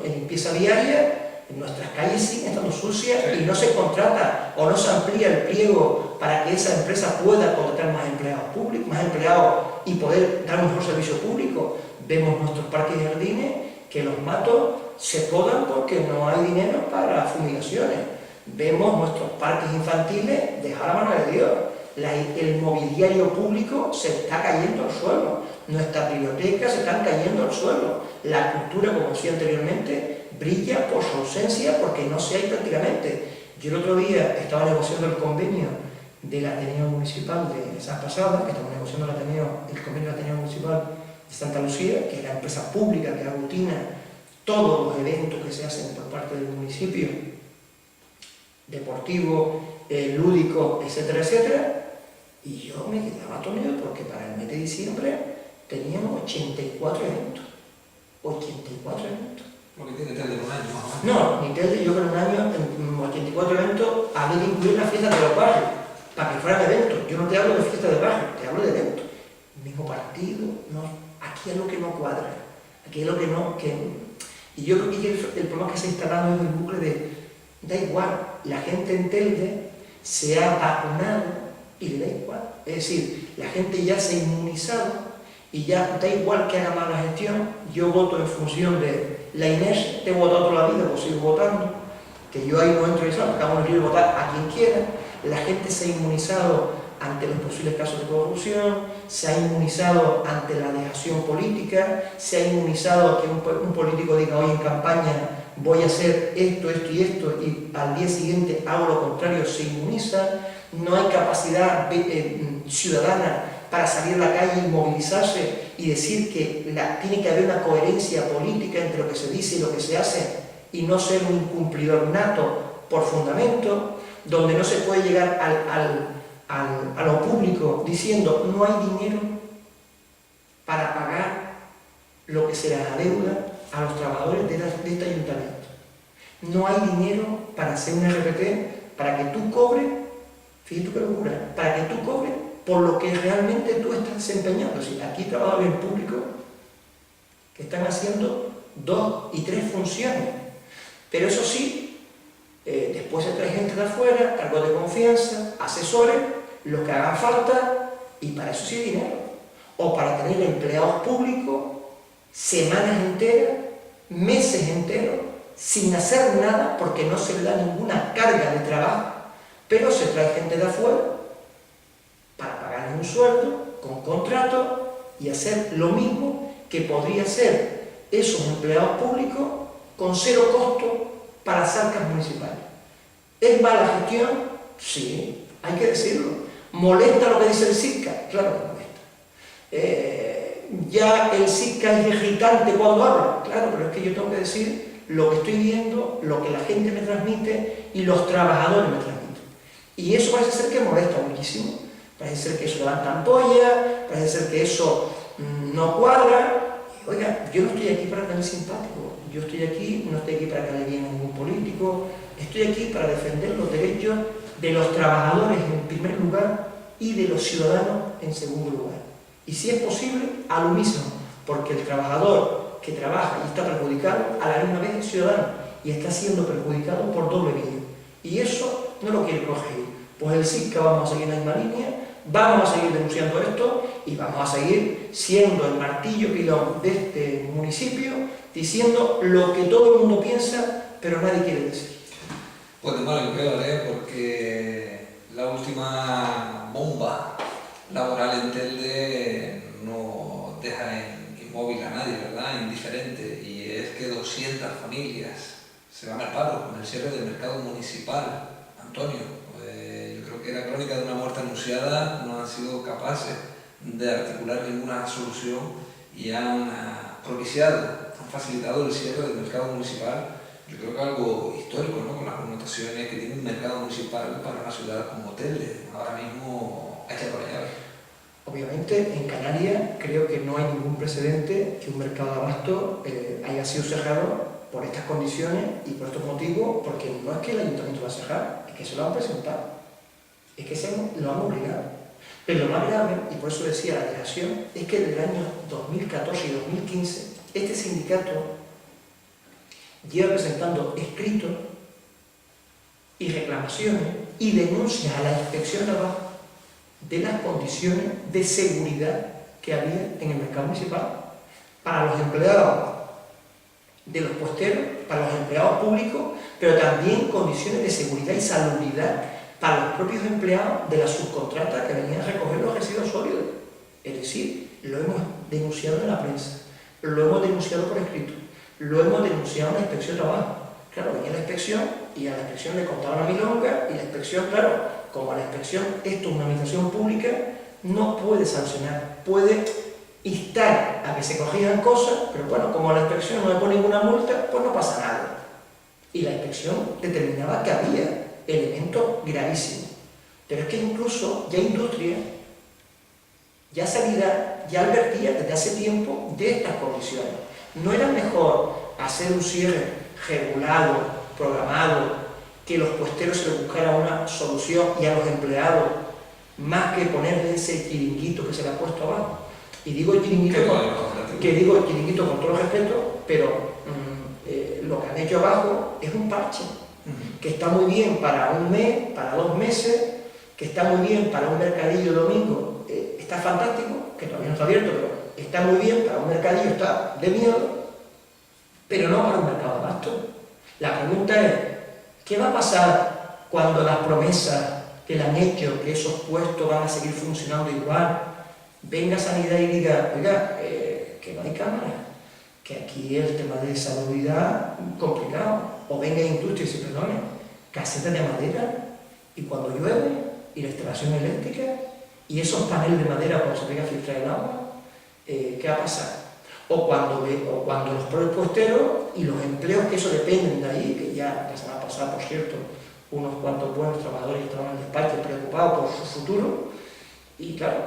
en limpieza viaria, nuestras calles siguen estando sucias y no se contrata o no se amplía el pliego para que esa empresa pueda contratar más empleados públicos, más empleados y poder dar un mejor servicio público. Vemos nuestros parques y jardines que los matos se podan porque no hay dinero para fumigaciones. Vemos nuestros parques infantiles dejar a mano de Dios. El mobiliario público se está cayendo al suelo. Nuestras bibliotecas se están cayendo al suelo. La cultura, como decía anteriormente, brilla por su ausencia porque no se hay prácticamente. Yo el otro día estaba negociando el convenio del Ateneo Municipal de San Pasada, que estamos negociando el convenio del Ateneo Municipal de Santa Lucía, que es la empresa pública que aglutina todos los eventos que se hacen por parte del municipio, deportivo, lúdico, etcétera, etcétera, y yo me quedaba atónito porque para el mes de diciembre teníamos 84 eventos. 84 eventos. Lo que tiene Telde en un año más o menos. No, ni Telde, yo creo en un año, en 84 eventos, había que incluir las fiestas de los barrios, para que fueran eventos. Yo no te hablo de fiestas de barrio, te hablo de eventos. Mismo partido, no, aquí es lo que no cuadra, aquí es lo que no... Y yo creo que el problema que se ha instalado es el bucle de, da igual, la gente en Telde se ha vacunado y le da igual. Es decir, la gente ya se ha inmunizado y ya da igual que haga mala gestión. Yo voto en función de la inercia, te he votado toda la vida, pues sigo votando, que yo ahí no entro y salgo, cada uno quiere votar a quien quiera. La gente se ha inmunizado ante los posibles casos de corrupción, se ha inmunizado ante la dejación política, se ha inmunizado a que un político diga hoy en campaña voy a hacer esto, esto y esto, y al día siguiente hago lo contrario, se inmuniza. No hay capacidad ciudadana para salir a la calle y movilizarse y decir que tiene que haber una coherencia política entre lo que se dice y lo que se hace y no ser un incumplidor nato por fundamento, donde no se puede llegar a lo público diciendo no hay dinero para pagar lo que se les adeuda a los trabajadores de este ayuntamiento. No hay dinero para hacer un RPT para que tú cobres, fíjate qué locura, para que tú cobres por lo que realmente tú estás desempeñando. Si aquí hay trabajadores públicos que están haciendo 2 y 3 funciones, pero eso sí, después se trae gente de afuera, cargos de confianza, asesores, los que hagan falta, y para eso sí hay dinero. O para tener empleados públicos semanas enteras, meses enteros, sin hacer nada porque no se le da ninguna carga de trabajo, pero se trae gente de afuera para pagarles un sueldo, con contrato, y hacer lo mismo que podría hacer esos empleados públicos con 0 costo para las arcas municipales. ¿Es mala gestión? Sí, hay que decirlo. ¿Molesta lo que dice el SICA? Claro que molesta. ¿Ya el SICA es irritante cuando habla? Claro, pero es que yo tengo que decir lo que estoy viendo, lo que la gente me transmite y los trabajadores me transmiten. Y eso parece ser que molesta muchísimo. Parece ser que eso levanta ampollas, parece ser que eso no cuadra. Y, oiga, yo no estoy aquí para tener simpático, yo estoy aquí, no estoy aquí para que le bien a ningún político, estoy aquí para defender los derechos de los trabajadores en primer lugar y de los ciudadanos en segundo lugar. Y si es posible, al unísono, porque el trabajador que trabaja y está perjudicado, a la misma vez es ciudadano y está siendo perjudicado por doble vía. Y eso no lo quiere corregir. Pues el SICA vamos a seguir en la misma línea, vamos a seguir denunciando esto y vamos a seguir siendo el martillo pilón de este municipio, diciendo lo que todo el mundo piensa, pero nadie quiere decir. Pues de mal en peor, porque la última bomba laboral en Telde no deja inmóvil a nadie. diferente, y es que 200 familias se van al paro con el cierre del mercado municipal. Antonio, yo creo que era crónica de una muerte anunciada, no han sido capaces de articular ninguna solución y han propiciado, han facilitado el cierre del mercado municipal. Yo creo que algo histórico, ¿no? Con las connotaciones que tiene un mercado municipal para una ciudad como Telde, ahora mismo hecha por la llave. Obviamente, en Canarias creo que no hay ningún precedente que un mercado de abasto haya sido cerrado por estas condiciones y por estos motivos, porque no es que el ayuntamiento va a cerrar, es que se lo han presentado, es que lo han obligado. Pero lo más grave, y por eso decía la delegación, es que desde el año 2014 y 2015 este sindicato lleva presentando escritos y reclamaciones y denuncias a la Inspección de Trabajo de las condiciones de seguridad que había en el mercado municipal para los empleados de los puesteros, para los empleados públicos, pero también condiciones de seguridad y salubridad para los propios empleados de la subcontrata que venían a recoger los residuos sólidos. Es decir, lo hemos denunciado en la prensa, lo hemos denunciado por escrito, lo hemos denunciado en la Inspección de Trabajo. Claro, venía la inspección y a la inspección le contaban la milonga y la inspección, claro, como a la inspección esto es una administración pública, no puede sancionar, puede instar a que se corrijan cosas, pero bueno, como a la inspección no le pone ninguna multa, pues no pasa nada. Y la inspección determinaba que había elementos gravísimos. Pero es que incluso ya industria, ya sanidad, ya advertía desde hace tiempo de estas condiciones. ¿No era mejor hacer un cierre regulado, programado, que los puesteros se les buscara una solución y a los empleados, más que ponerle ese chiringuito que se le ha puesto abajo? Y digo chiringuito con todo respeto, pero lo que han hecho abajo es un parche, que está muy bien para un mes, para 2 meses, que está muy bien para un mercadillo domingo, está fantástico, que todavía no está abierto, pero está muy bien para un mercadillo, está de miedo, pero no para un mercado de abasto. La pregunta es, ¿qué va a pasar cuando las promesas que le han hecho, que esos puestos van a seguir funcionando igual, venga Sanidad y diga, oiga, que no hay cámara, que aquí el tema de salubridad es complicado, o venga Industria y se perdone, casetas de madera, y cuando llueve, y la instalación eléctrica, y esos paneles de madera cuando se venga a filtrar el agua, ¿qué va a pasar? O cuando los propios puesteros y los empleos que eso dependen de ahí, que ya la semana pasada, por cierto, unos cuantos buenos trabajadores estaban en el despacho preocupados por su futuro, y claro,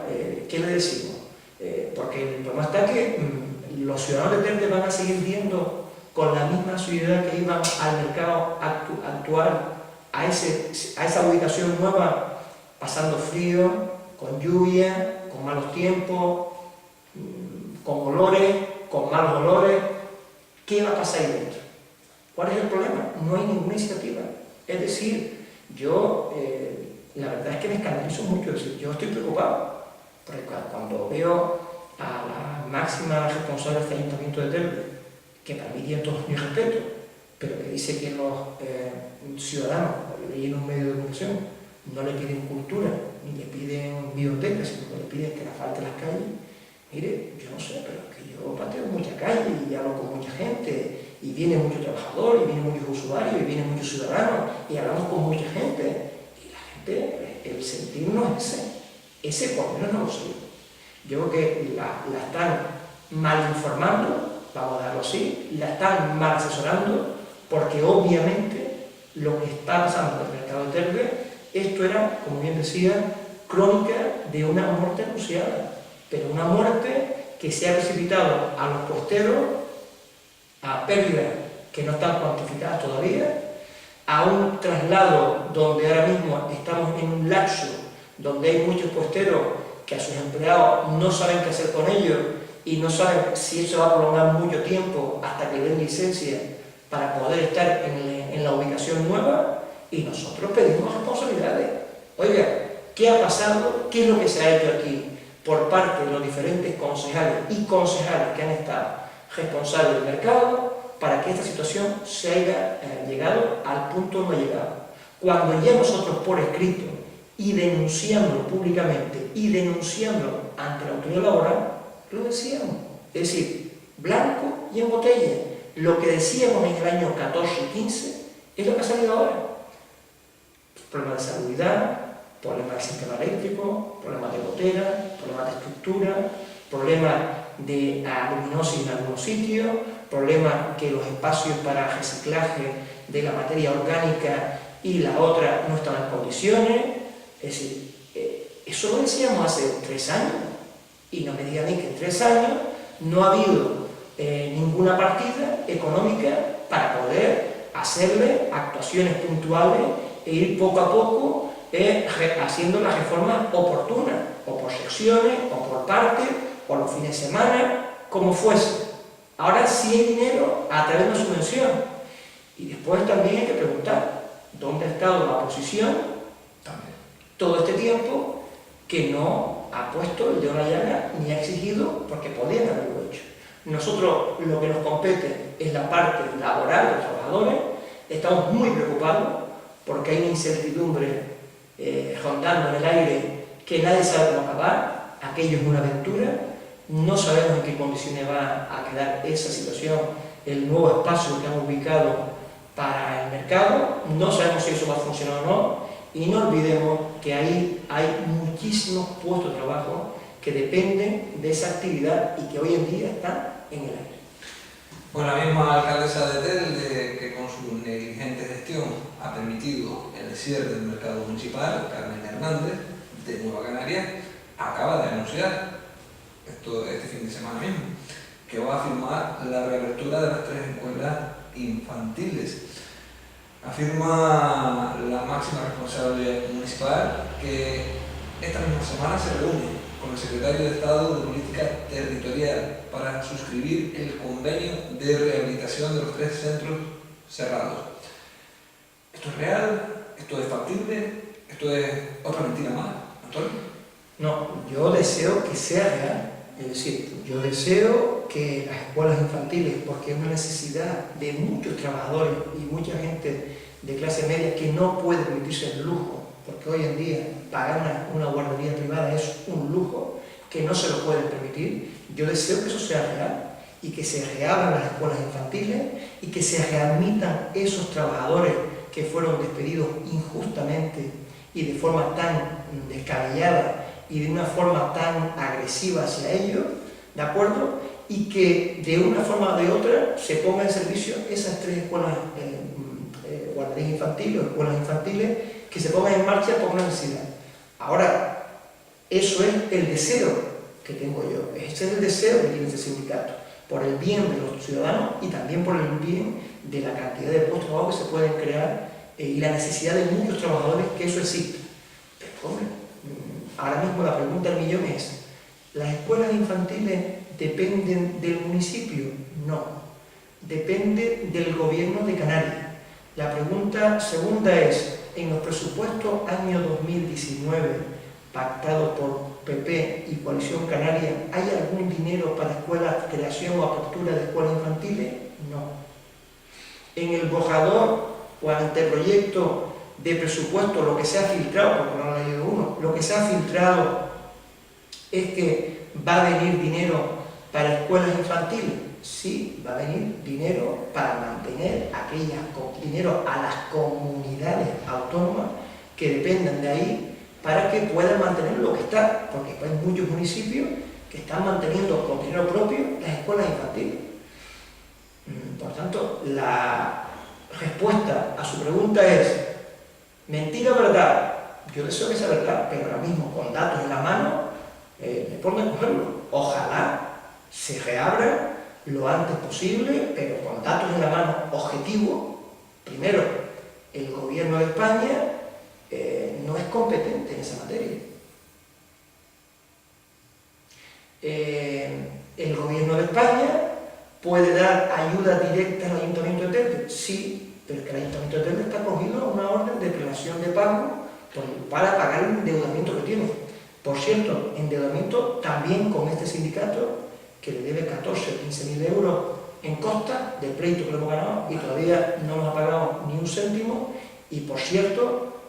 ¿qué le decimos? Porque el problema está que los ciudadanos de Telde van a seguir viendo con la misma asiduidad que iban al mercado actual, a esa ubicación nueva, pasando frío, con lluvia, con malos tiempos, con olores, con malos olores. ¿Qué va a pasar ahí dentro? ¿Cuál es el problema? No hay ninguna iniciativa. Es decir, yo, la verdad es que me escandalizo mucho. Yo estoy preocupado, porque cuando veo a la máxima responsable de este ayuntamiento de Telde, que para mí tiene todos mis respetos, pero que dice que los ciudadanos, leí en un medio de comunicación, no le piden cultura, ni le piden bibliotecas, sino que le piden que la falte las calles. Mire, yo no sé, pero es que yo pateo mucha calle y hablo con mucha gente, y viene mucho trabajador, y vienen muchos usuarios, y vienen muchos ciudadanos, y hablamos con mucha gente, y la gente, el sentir no es ese por lo menos no lo sé. Yo creo que la están mal informando, vamos a darlo así, la están mal asesorando, porque obviamente lo que está pasando en el mercado de Telde, esto era, como bien decía, crónica de una muerte anunciada, pero una muerte que se ha precipitado a los puesteros a pérdidas que no están cuantificadas todavía, a un traslado donde ahora mismo estamos en un lapso donde hay muchos puesteros que a sus empleados no saben qué hacer con ellos y no saben si eso va a prolongar mucho tiempo hasta que den licencia para poder estar en la ubicación nueva, y nosotros pedimos responsabilidades. Oiga, ¿qué ha pasado? ¿Qué es lo que se ha hecho aquí por parte de los diferentes concejales y concejales que han estado responsables del mercado para que esta situación se haya llegado al punto donde ha llegado? Cuando ya nosotros por escrito y denunciándolo públicamente y denunciándolo ante la autoridad laboral, lo decíamos. Es decir, blanco y en botella. Lo que decíamos en el año 14 y 15 es lo que ha salido ahora. Problemas de salubridad, problemas del sistema eléctrico, problemas de gotera, problemas de estructura, problemas de aluminosis en algunos sitios, problemas que los espacios para reciclaje de la materia orgánica y la otra no están en condiciones. Es decir, eso lo decíamos hace 3 años, y no me digan que en 3 años no ha habido ninguna partida económica para poder hacerle actuaciones puntuales e ir poco a poco haciendo las reformas oportunas, o por secciones, o por partes, o los fines de semana, como fuese. Ahora sí hay dinero a través de una subvención. Y después también hay que preguntar, ¿dónde ha estado la oposición todo este tiempo que no ha puesto el dedo en la llaga ni ha exigido, porque podían haberlo hecho? Nosotros lo que nos compete es la parte laboral de los trabajadores. Estamos muy preocupados porque hay una incertidumbre rondando en el aire que nadie sabe cómo acabar. Aquello es una aventura, no sabemos en qué condiciones va a quedar esa situación, el nuevo espacio que han ubicado para el mercado, no sabemos si eso va a funcionar o no, y no olvidemos que ahí hay muchísimos puestos de trabajo que dependen de esa actividad y que hoy en día están en el aire. Bueno, la misma alcaldesa de Telde, que con su negligente gestión ha permitido el cierre del mercado municipal, Carmen Hernández, de Nueva Canarias, acaba de anunciar, este fin de semana mismo, que va a firmar la reapertura de las 3 escuelas infantiles. Afirma la máxima responsable municipal que esta misma semana se reúne con el secretario de Estado de Política Territorial para suscribir el convenio de rehabilitación de los 3 centros cerrados. ¿Esto es real? ¿Esto es factible? ¿Esto es otra mentira más, Antonio? No, yo deseo que sea real. Es decir, yo deseo que las escuelas infantiles, porque es una necesidad de muchos trabajadores y mucha gente de clase media que no puede permitirse el lujo, porque hoy en día pagar una guardería privada es un lujo que no se lo pueden permitir. Yo deseo que eso sea real y que se reabran las escuelas infantiles y que se readmitan esos trabajadores que fueron despedidos injustamente y de forma tan descabellada y de una forma tan agresiva hacia ellos, ¿de acuerdo? Y que de una forma o de otra se ponga en servicio esas 3 escuelas, guarderías infantiles o escuelas infantiles, que se pongan en marcha por una necesidad. Ahora, eso es el deseo que tengo yo, ese es el deseo que tiene este sindicato, por el bien de los ciudadanos y también por el bien de la cantidad de puestos de trabajo que se pueden crear y la necesidad de muchos trabajadores que eso exista. Pero, hombre, ahora mismo la pregunta del millón es, ¿las escuelas infantiles dependen del municipio? No, depende del gobierno de Canarias. La pregunta segunda es, en los presupuestos año 2019 pactados por PP y Coalición Canaria, ¿hay algún dinero para escuelas, creación o apertura de escuelas infantiles? No. En el borrador o anteproyecto de presupuesto, lo que se ha filtrado, porque no lo ha leído uno, lo que se ha filtrado es que va a venir dinero para escuelas infantiles. Sí, va a venir dinero para mantener dinero a las comunidades autónomas que dependan de ahí para que puedan mantener lo que está, porque hay muchos municipios que están manteniendo con dinero propio las escuelas infantiles. Por tanto, la respuesta a su pregunta es mentira o verdad. Yo deseo que sea verdad, pero ahora mismo con datos en la mano me pongo a cogerlo. Ojalá se reabra lo antes posible, pero con datos en la mano objetivos. Primero, el gobierno de España no es competente en esa materia. El gobierno de España puede dar ayuda directa al Ayuntamiento de Telde, sí, pero es que el Ayuntamiento de Telde está acogido a una orden de prelación de pago para pagar el endeudamiento que tiene. Por cierto, endeudamiento también con este sindicato que le debe 14 o 15.000 euros en costa del pleito que lo hemos ganado y todavía no nos ha pagado ni un céntimo. Y por cierto,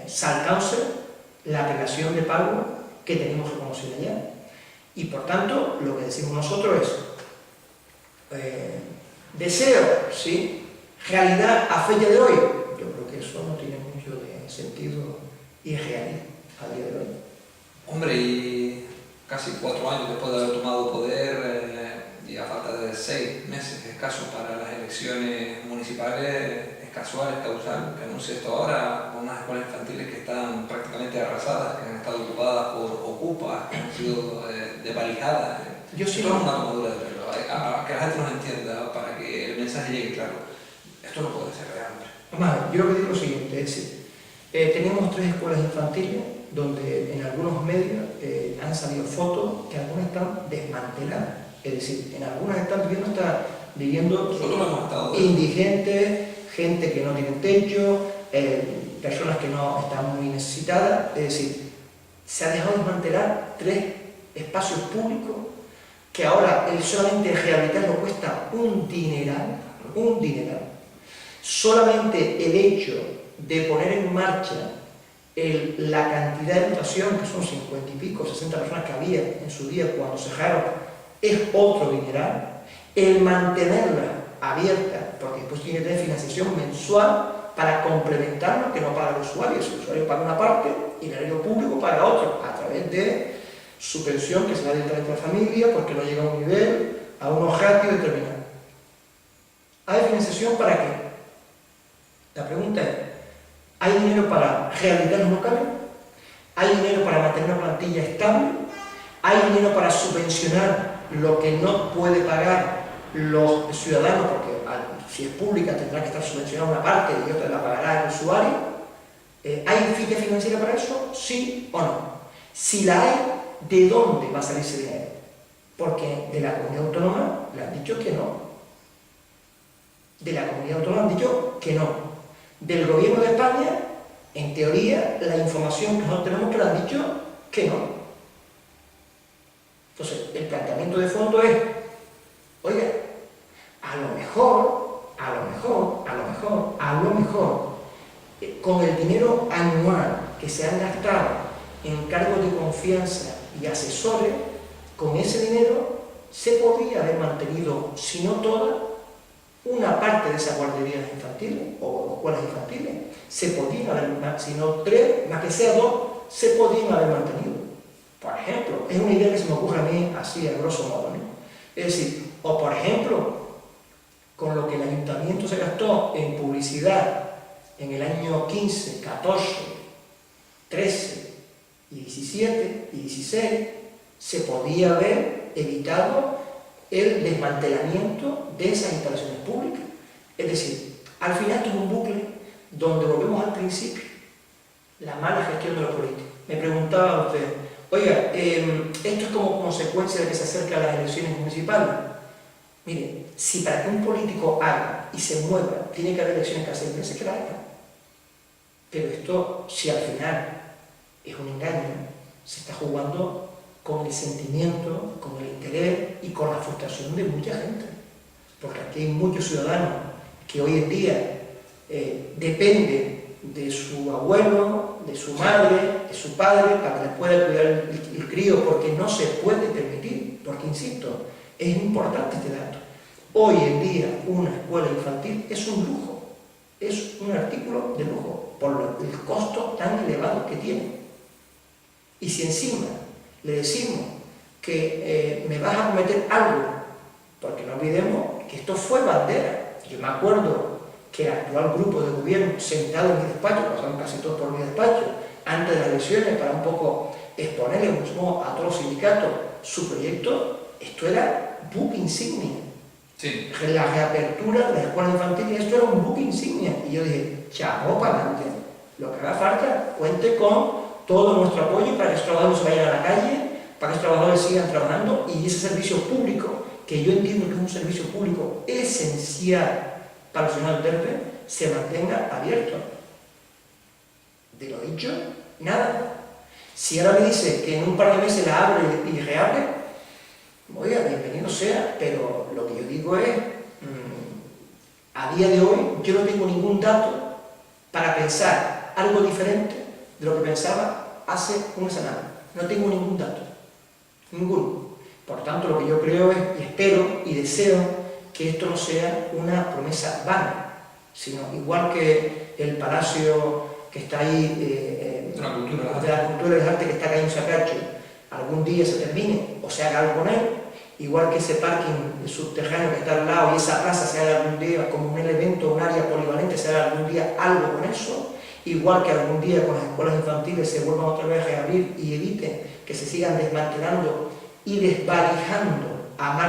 saltándose la prelación de pago que tenemos reconocida ya. Y por tanto, lo que decimos nosotros es, Deseo, ¿sí? Realidad a fecha de hoy, yo creo que eso no tiene mucho de sentido y es real a día de hoy. Hombre, y casi 4 años después de haber tomado poder, y a falta de 6 meses escasos para las elecciones municipales, es casual, es causal que anuncie esto ahora con unas escuelas infantiles que están prácticamente arrasadas, que han estado ocupadas por ocupas, que han sido desvalijadas. Yo sí Esto es una tomadura de pelo, que la gente nos entienda, para que el mensaje llegue claro. Esto no puede ser real, hombre. Además, yo lo que digo es lo siguiente, es decir, tenemos 3 escuelas infantiles donde en algunos medios han salido fotos que algunas están desmanteladas. Es decir, en algunas están viviendo Nosotros lo hemos estado indigentes, gente que no tiene techo, personas que no están muy necesitadas. Es decir, se ha dejado desmantelar 3 espacios públicos que ahora solamente rehabilitarlo cuesta un dineral, un dineral. Solamente el hecho de poner en marcha la cantidad de dotación, que son 50 y pico, 60 personas que había en su día cuando cerraron, es otro dineral. El mantenerla abierta, porque después tiene que tener financiación mensual para complementar lo que no paga el usuario. Si el usuario paga una parte y el erario público paga otra, a través de su pensión que se va directamente a la familia porque no llega a un nivel, a unos ratios determinados. ¿Hay financiación para qué? La pregunta es, ¿hay dinero para rehabilitar los locales? ¿Hay dinero para mantener una plantilla estable? ¿Hay dinero para subvencionar lo que no puede pagar los ciudadanos? Porque si es pública tendrá que estar subvencionada una parte y otra la pagará el usuario. ¿Hay ficha financiera para eso? ¿Sí o no? Si la hay, ¿de dónde va a salir ese dinero? Porque de la comunidad autónoma le han dicho que no. De la comunidad autónoma han dicho que no. Del gobierno de España, en teoría, la información que nosotros tenemos que le han dicho que no. Entonces, el planteamiento de fondo es, oiga, a lo mejor, con el dinero anual que se han gastado en cargos de confianza y asesores, con ese dinero se podría haber mantenido, si no toda, una parte de esas guarderías infantiles o escuelas infantiles. Se podían haber, si no 3, más que sea 2, se podían haber mantenido. Por ejemplo, es una idea que se me ocurre a mí así, a grosso modo, ¿no? Es decir, o por ejemplo, con lo que el ayuntamiento se gastó en publicidad en el año 15, 14, 13 y 17 y 16, se podía haber evitado el desmantelamiento de esas instalaciones públicas. Es decir, al final tuvo un bucle donde volvemos al principio, la mala gestión de los políticos. Me preguntaba usted, oiga, esto es como consecuencia de que se acercan las elecciones municipales. Mire, si para que un político haga y se mueva, tiene que haber elecciones cada 6 meses, que la haga. Pero esto, si al final es un engaño, se está jugando con el sentimiento, con el interés y con la frustración de mucha gente. Porque aquí hay muchos ciudadanos que hoy en día dependen de su abuelo, de su madre, de su padre, para que les pueda cuidar el crío, porque no se puede permitir, porque insisto, es importante este dato. Hoy en día una escuela infantil es un lujo, es un artículo de lujo, por el costo tan elevado que tiene. Y si encima le decimos que me vas a cometer algo, porque no olvidemos que esto fue bandera. Yo me acuerdo que el actual grupo de gobierno, sentado en mi despacho, pasaron casi todos por mi despacho, antes de las elecciones, para un poco exponerle a todos los sindicatos su proyecto, esto era buque insignia. Sí. La reapertura de la escuela infantil, esto era un buque insignia. Y yo dije, chapó para adelante, lo que haga falta, cuente con todo nuestro apoyo para que esos trabajadores se vayan a la calle, para que esos trabajadores sigan trabajando y ese servicio público, que yo entiendo que es un servicio público esencial para el señor Duterte, se mantenga abierto. De lo dicho, nada. Si ahora me dice que en un par de meses la abre y reabre, oiga, bienvenido sea, pero lo que yo digo es, a día de hoy yo no tengo ningún dato para pensar algo diferente de lo que pensaba hace una semana. No tengo ningún dato, ninguno. Por tanto, lo que yo creo es, y espero y deseo, que esto no sea una promesa vana, sino igual que el palacio que está ahí, de la Cultura y las Artes que está acá en Sacacho, algún día se termine o se haga algo con él, igual que ese parking subterráneo que está al lado y esa plaza se haga algún día como un elemento, un área polivalente, se haga algún día algo con eso, igual que algún día con las escuelas infantiles se vuelvan otra vez a reabrir y eviten que se sigan desmantelando y desvalijando a